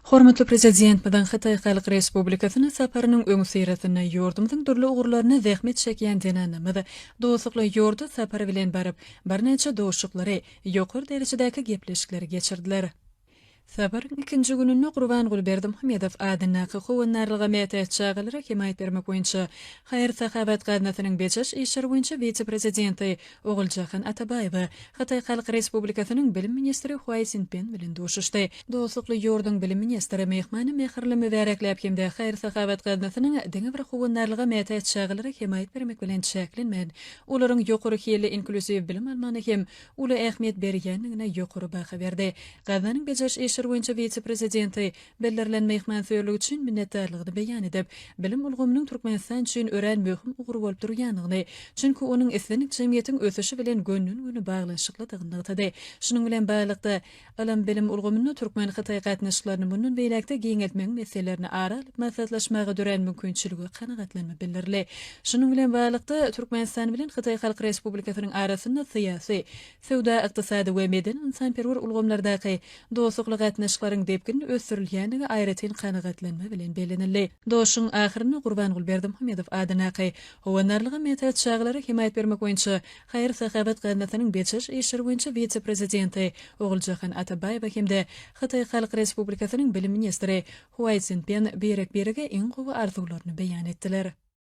Hormatly prezident bilen Xitay Halk Respublikasyna saparynyň öňü syratyna ýordumyň durly ugurlaryna zähmet çekýän denanymyzy dowsukly ýordu sapary bilen baryp, bir neçe dowşuklary ýokary derejedäki gepleşikleri geçirdiler. Saparyň ikinji gününde Gurbangul Berdimuhammedow adynaky howannarlyga mätäç çağılarak himayet bermek boýunça Haýry Sahabat gadnasynyň beçeş işleri boýunça vice-prezidenti Oguljahan Atabaýew Xitay Halk Respublikasynyň bilim ministri Huay Sinpen bilen duşuşdy. Dowsukly ýorduň bilim ministri mehmany mehirli mübarekläp hemde Haýry Sahabat gadnasynyň diňe bir howannarlyga mätäç çağılarak himayet bermek bilen çäklenmän. Olaryň ýokary hili inklusiv bilim almany hem uly ähmiýet berýändigine ýokary baha berdi. Gadnanyň beçeş boýunça vice-prezidenti bellerlenme ihmansözlügi üçin minnetdarlygyny beýan edip, bilim ulgamynyň Türkmenistan üçin ören möhüm ugur bolup durýanyny, çünki onuň eslenik jemgyýetiň ösüşi bilen gönnün baglanşyklydygyny aýtdy. Şunyň bilen baglanykda alam bilim ulgamyny Türkmen Xitay gatnaşyklaryny bundan beýlekde giňeltmek meselelerini aralyp maslahatlaşmaga dören mümkinçiligi kanagatlanma bildirdi. Şunyň bilen baglanykda Türkmenistan bilen Xitay Halk Respublikasynyň arasynda syýasy, sowda, ykdysady we medeni insanperwer ulgamlardaky dostluk gatnaşyklaryň depgin ösürilýänligi aýratyn kanagatlanma bilen belenildi. Doşuň ahyryny Gurbangul Berdimuhammedow adynaky howannarlyga mätäç çağılary himayet bermek boýunça Haýry Sahabat gadnasynyň beçeş işleri boýunça vice-prezidenti Oguljahan Atabaýew hemde Xitay Halk Respublikasynyň bilim ministri Huay Sinpen berek-berege iň gowy arzularyny beýan etdiler.